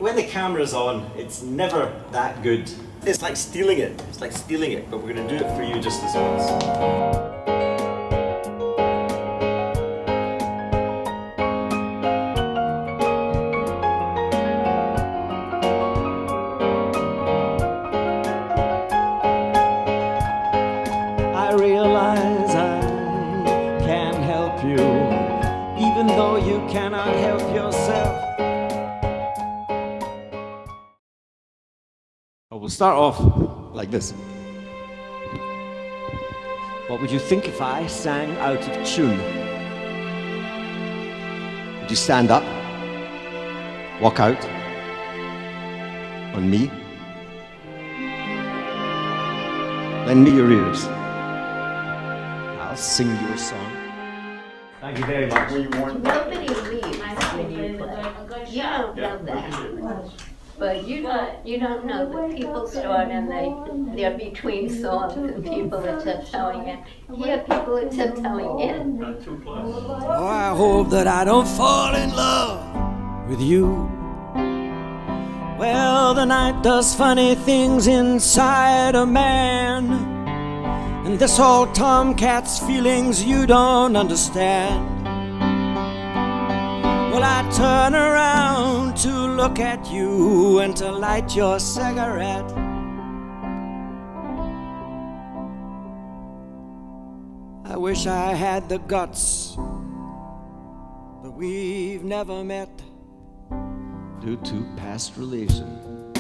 When the camera's on, it's never that good. It's like stealing it. It's like stealing it, but we're going to do it for you just as once. I realize I can help you, even though you cannot help yourself. We'll start off like this. What would you think if I sang out of tune? Would you stand up, walk out on me? Lend me your ears. I'll sing you a song. Thank you very much. Nobody leaves when you play. You don't know that. But you don't know that people start and they're between songs and people are tiptoeing in. Here people are tiptoeing in. Oh, I hope that I don't fall in love with you. Well, the night does funny things inside a man, and this old tomcat's feelings you don't understand. Well, I turn around to look at you and to light your cigarette. I wish I had the guts, but we've never met due to past relation.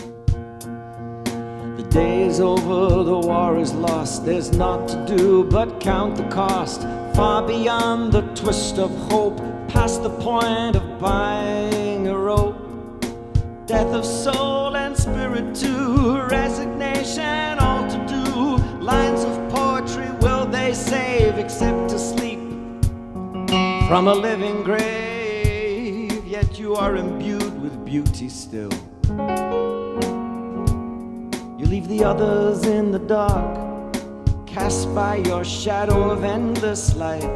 The day's over, the war is lost. There's naught to do but count the cost. Far beyond the twist of hope, past the point of buying a rope. Death of soul and spirit too, resignation all to do. Lines of poetry will they save except to sleep from a living grave? Yet you are imbued with beauty still. You leave the others in the dark, cast by your shadow of endless light.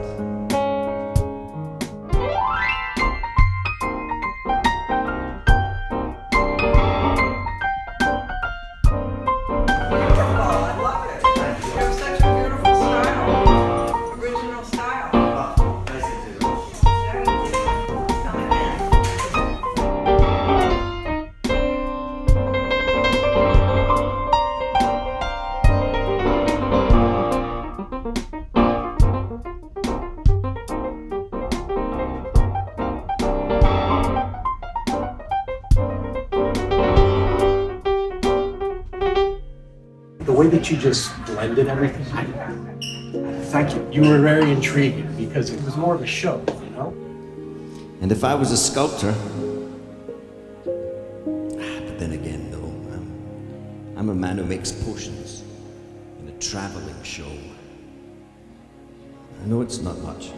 The way that you just blended everything, thank you. You were very intriguing because it was more of a show, you know? And if I was a sculptor, but then again, though, I'm a man who makes potions in a traveling show. I know it's not much,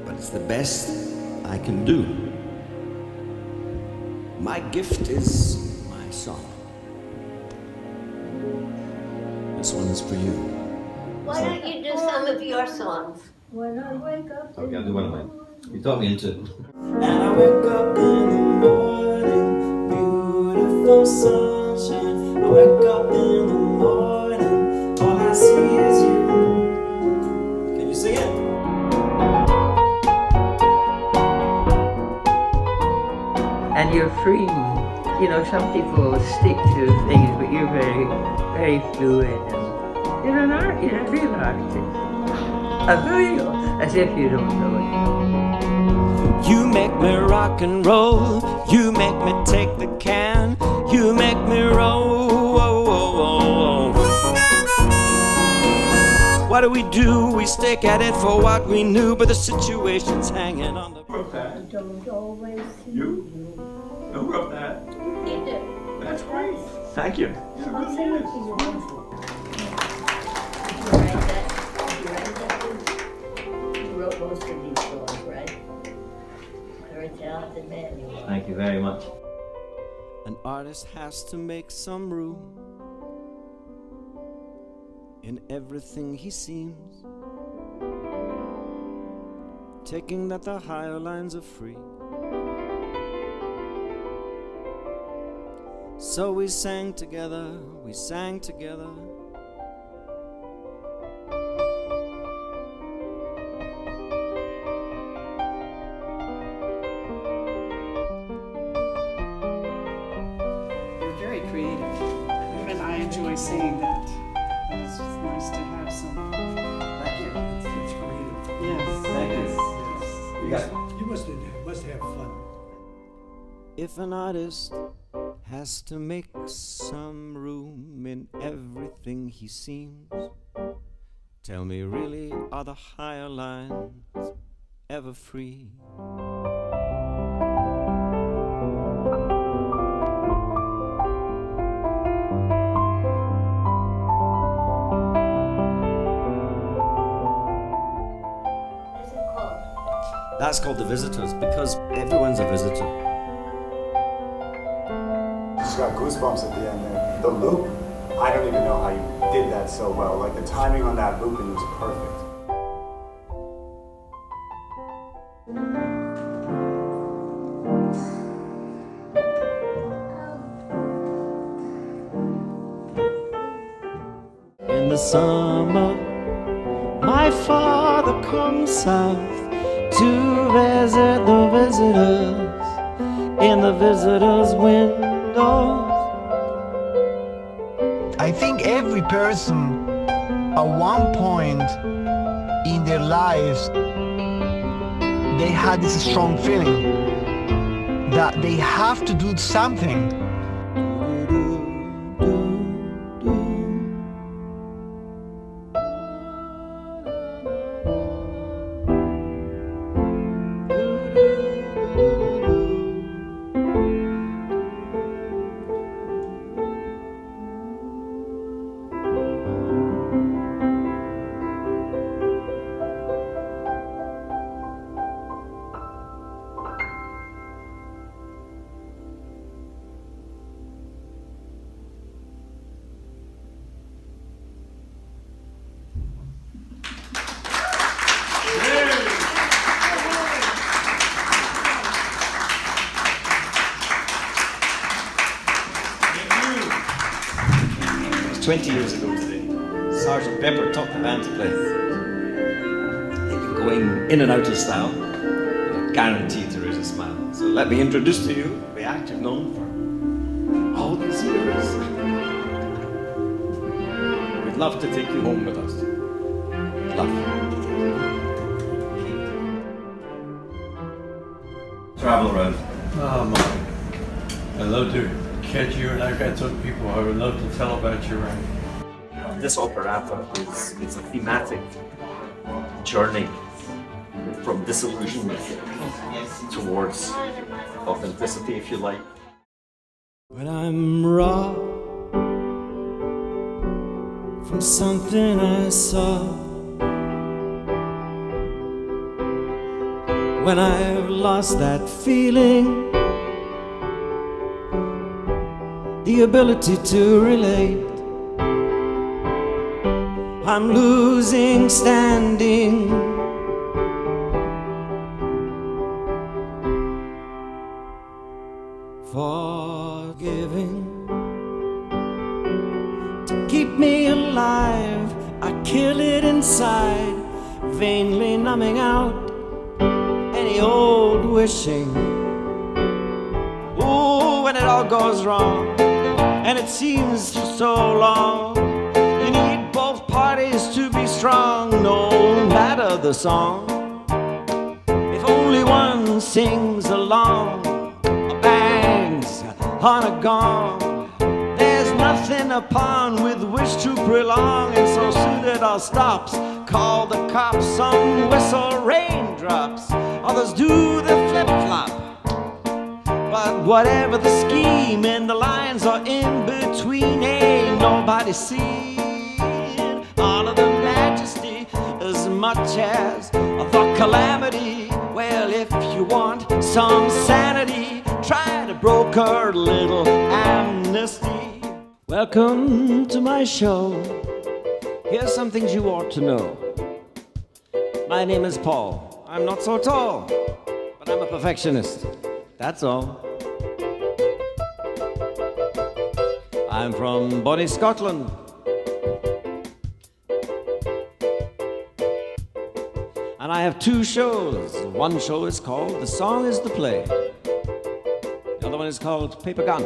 but it's the best I can do. My gift is my song. This one is for you. Why don't you do some of your songs? When I wake up Okay, I'll do one of mine. You taught me into it. And I wake up in the morning, beautiful sunshine. I wake up in the morning, all I see is you. Can you sing it? and you're free. You know, some people will stick to things, but you're very, very fluid. And you're an art, you're a real artist. A real, as if you don't know it. You make me rock and roll, you make me take the can, you make me roll. What do? We stick at it for what we knew, but the situation's hanging on the... Wrote that? Don't always see You? Who wrote that? You do. That's great. Thank you. Yeah, it really is. It's wonderful. Did you write that? Did you write that? You wrote most of these songs, right? You're a talented man. You are. Thank you very much. An artist has to make some room in everything he seems, taking that the higher lines are free, So we sang together, we sang together. You're very creative, and I enjoy seeing that. And it's just nice to have some. Thank you. It's creative. Yes. Thank you. You got You must have fun. If an artist has to make some room in everything he seems, tell me, really, are the higher lines ever free? What is it called? That's called The Visitors, because everyone's a visitor. Just got goosebumps at the end there. The loop, I don't even know how you did that so well. Like the timing on that looping was perfect. In the summer, my father comes south to visit the visitors in the visitors' windows. I think every person at one point in their lives they had this strong feeling that they have to do something. It was 20 years ago today. Sergeant Pepper taught the band to play. They've been going in and out of style, and are guaranteed to raise a smile. So let me introduce to you the act you've known for all these years. We'd love to take you home with us. Love. travel around. Oh my. I'd love to catch you, and I've got some people I would love to tell about you, right? This operetta is a thematic journey from disillusionment towards authenticity, if you like. When I'm raw from something I saw, when I've lost that feeling, the ability to relate, I'm losing standing. Forgiving to keep me alive, I kill it inside, vainly numbing out any old wishing. Oh, when it all goes wrong, and it seems for so long, you need both parties to be strong, no matter the song. If only one sings along, or bangs on a gong, there's nothing upon with which to prolong, and so soon it all stops. Call the cops, some whistle raindrops, others do the flip-flop. But whatever the scheme, and the lines are in between, ain't nobody seeing all of the majesty as much as the calamity. Well, if you want some sanity, try to broker a little amnesty. Welcome to my show. Here's some things you ought to know. My name is Paul. I'm not so tall, but I'm a perfectionist. That's all. I'm from Bonnie, Scotland. And I have two shows. One show is called The Song is the Play. The other one is called Paper Gun.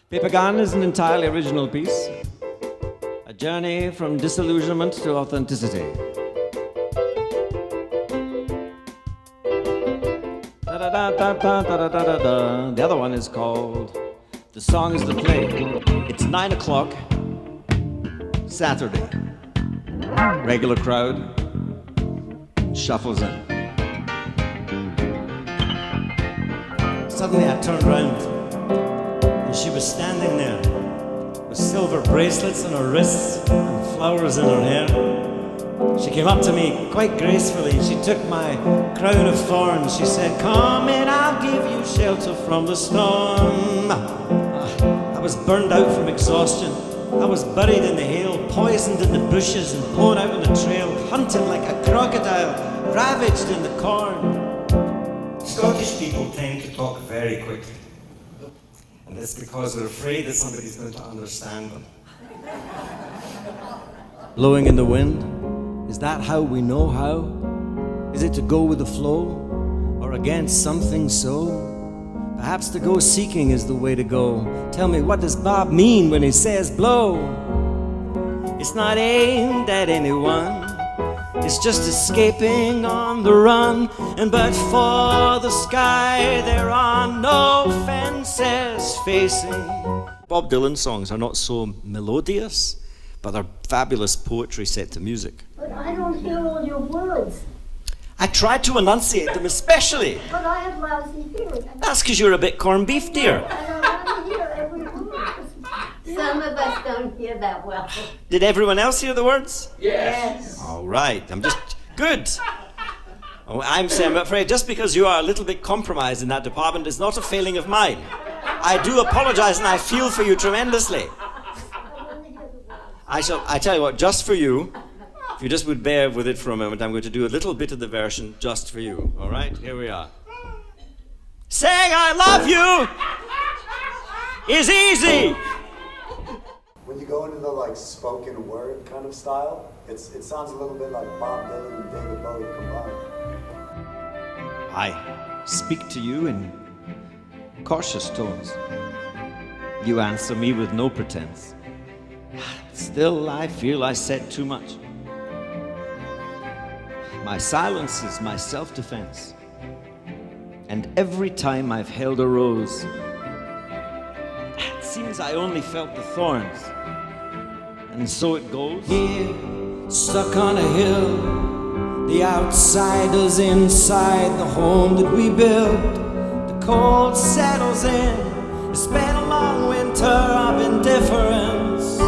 Paper Gun is an entirely original piece. A journey from disillusionment to authenticity. Da-da-da-da-da-da-da-da-da. The other one is called The Song is the Play. It's 9 o'clock, Saturday. Regular crowd shuffles in. Suddenly I turned around and she was standing there with silver bracelets on her wrists and flowers in her hair. She came up to me quite gracefully. She took my crown of thorns. She said, "Come in, I'll give you shelter from the storm." I was burned out from exhaustion. I was buried in the hail, poisoned in the bushes and blown out on the trail, hunted like a crocodile, ravaged in the corn. Scottish people tend to talk very quickly. And that's because they're afraid that somebody's going to understand them. Blowing in the wind, is that how we know how? Is it to go with the flow or against something so? Perhaps to go seeking is the way to go. Tell me, what does Bob mean when he says blow? It's not aimed at anyone. It's just escaping on the run. And but for the sky, there are no fences facing. Bob Dylan songs are not so melodious, but they're fabulous poetry set to music. But I don't hear all your words. I tried to enunciate them especially. But I have lousy hearing. That's because you're a bit corned beef, dear. And I want to hear every word. Some of us don't hear that well. Did everyone else hear the words? Yes. All right, I'm just good. Oh, I'm afraid just because you are a little bit compromised in that department is not a failing of mine. I do apologize and I feel for you tremendously. I tell you what, just for you, if you just would bear with it for a moment, I'm going to do a little bit of the version just for you. All right, here we are. Saying I love you is easy. When you go into the like spoken word kind of style, it sounds a little bit like Bob Dylan and David Bowie combined. I speak to you in cautious tones. You answer me with no pretense. Still, I feel I said too much. My silence is my self-defense. And every time I've held a rose, it seems I only felt the thorns. And so it goes. Here, stuck on a hill, the outsiders inside the home that we built. The cold settles in. It's been a long winter of indifference.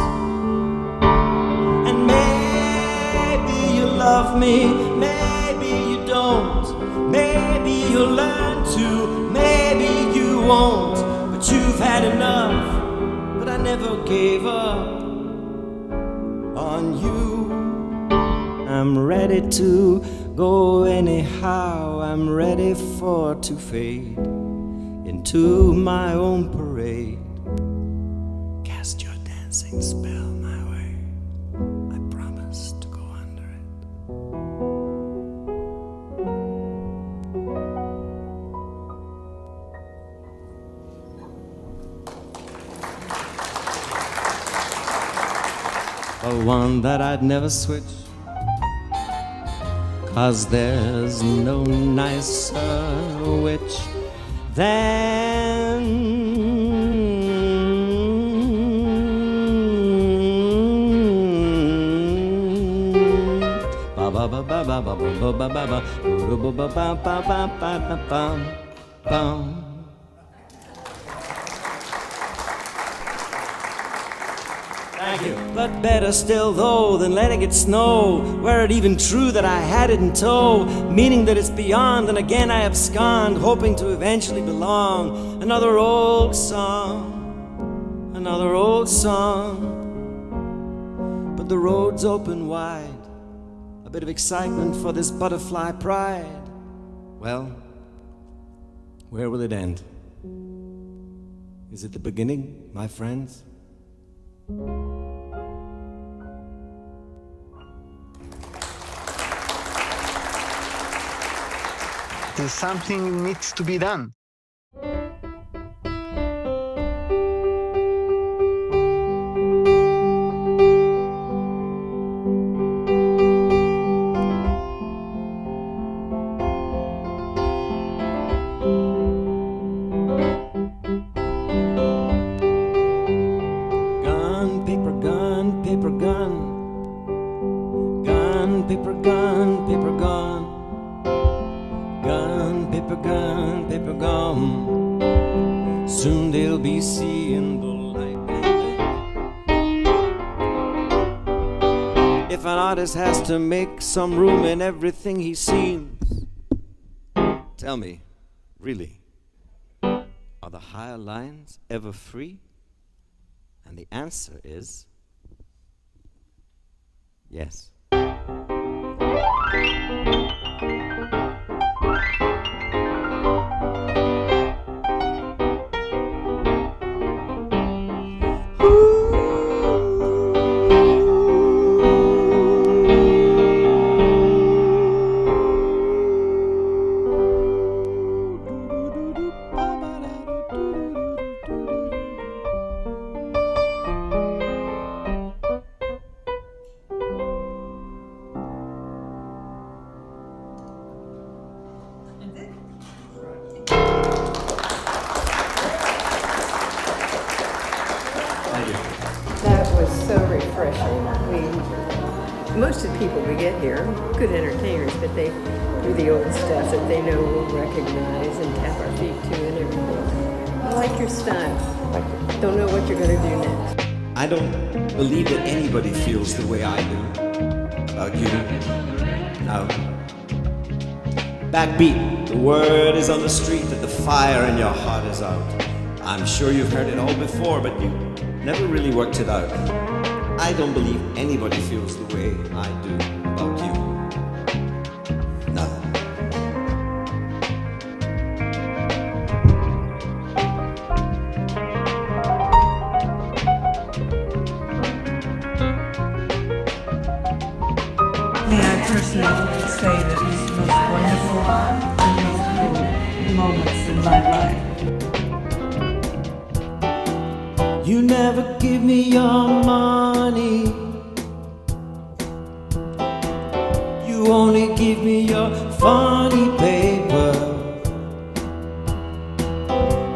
And maybe you love me, maybe you don't. Maybe you'll learn to, maybe you won't. But you've had enough, but I never gave up on you. I'm ready to go anyhow. I'm ready for to fade into my own parade. Cast your dancing spell my way. I promise to go under it. The one that I'd never switch, 'cause there's no nicer witch than ba ba ba ba ba ba ba ba ba ba ba ba ba ba ba ba. Thank you. But better still though than letting it snow, were it even true that I had it in tow, meaning that it's beyond, and again I abscond, hoping to eventually belong. Another old song, another old song. But the road's open wide, a bit of excitement for this butterfly pride. Well, where will it end? Is it the beginning, my friends? There's something needs to be done. Gun, paper gun, paper gun. Gun, paper gun, paper gun. Gun, paper gun, paper gun. Soon they'll be seeing the light. If an artist has to make some room in everything he seems, tell me, really, are the higher lines ever free? And the answer is yes. That was so refreshing. Most of the people we get here, good entertainers, but they do the old stuff that they know we'll recognize and tap our feet to and everything. I like your style. Don't know what you're going to do next. I don't believe that anybody feels the way I do about you. No. Backbeat, the word is on the street that the fire in your heart is out. I'm sure you've heard it all before, but you never really worked it out. I don't believe anybody feels the way I do about you. No. May I personally say that this is the most wonderful and most cool moments in my life. You never give me your money. You only give me your funny paper.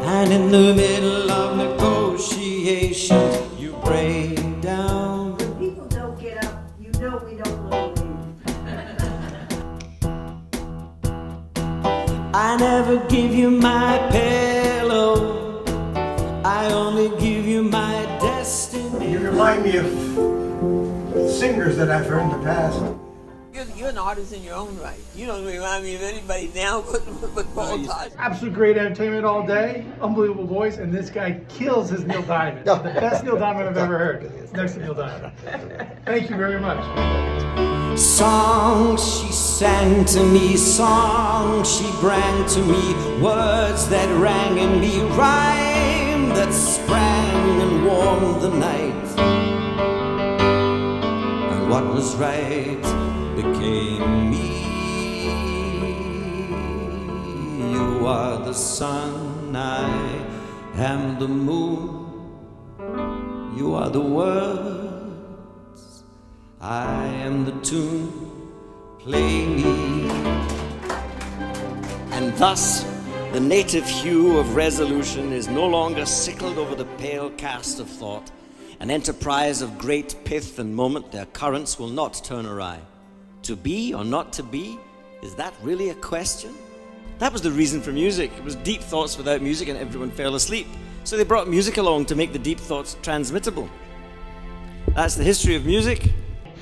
And in the middle of negotiations, you break down. When people don't get up, you know we don't want to leave. I never give you my pillow. I only give you my destiny. You remind me of singers that I've heard in the past. You're an artist in your own right. You don't remind me of anybody now but Paul Tosh. Absolute great entertainment all day, unbelievable voice, and this guy kills his Neil Diamond. The best Neil Diamond I've ever heard. Next to Neil Diamond. Thank you very much. Songs she sang to me, songs she brought to me, words that rang in me, rhyme that sprang and warmed the night. And what was right became me. You are the sun, I am the moon. You are the words, I am the tune. Play me. And thus the native hue of resolution is no longer sickled over the pale cast of thought. An enterprise of great pith and moment, their currents will not turn awry. To be or not to be, is that really a question? That was the reason for music. It was deep thoughts without music and everyone fell asleep. So they brought music along to make the deep thoughts transmittable. That's the history of music.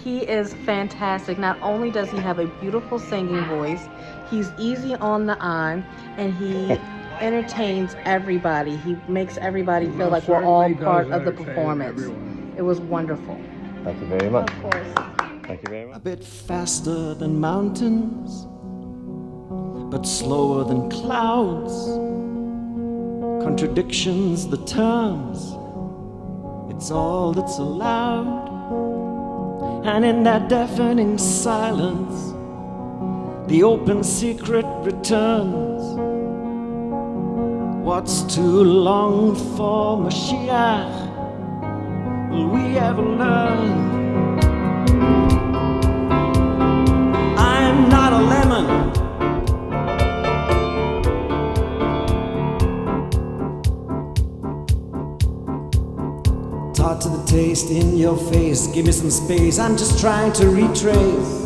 He is fantastic. Not only does he have a beautiful singing voice, he's easy on the eye, and he entertains everybody. He makes everybody feel like we're all part of the performance. It was wonderful. Thank you very much. Of course. Thank you very much. A bit faster than mountains, but slower than clouds. Contradictions, the terms. It It's all that's allowed. And in that deafening silence, the open secret returns. What's too long for Mashiach? Will we ever learn? I'm not a lemon. Taught to the taste in your face. Give me some space, I'm just trying to retrace.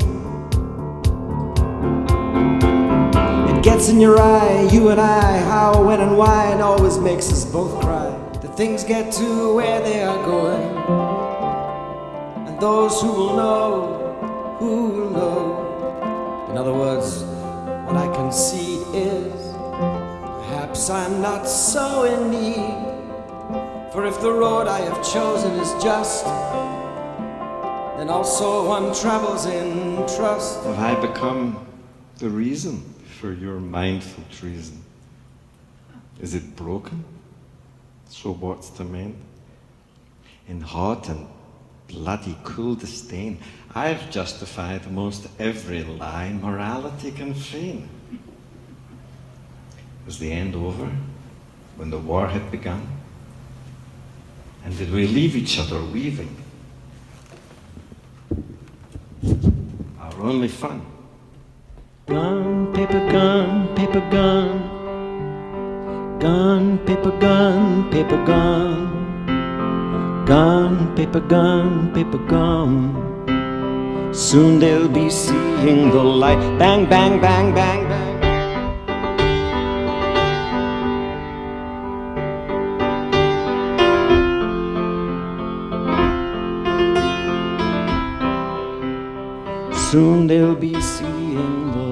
It gets in your eye, you and I, how, when and why, it always makes us both cry. The things get to where they are going, and those who will know, In other words, what I concede is, perhaps I'm not so in need. For if the road I have chosen is just, then also one travels in trust. Have I become the reason for your mindful treason? Is it broken? So what's to mend? In hot and bloody cool disdain, I've justified most every lie morality can feign. Was the end over when the war had begun? And did we leave each other weaving our only fun? Gun, paper gun, paper gun. Gun, paper gun, paper gun. Gun, paper gun, paper gun. Soon they'll be seeing the light. Bang, bang, bang, bang, bang. Soon they'll be seeing the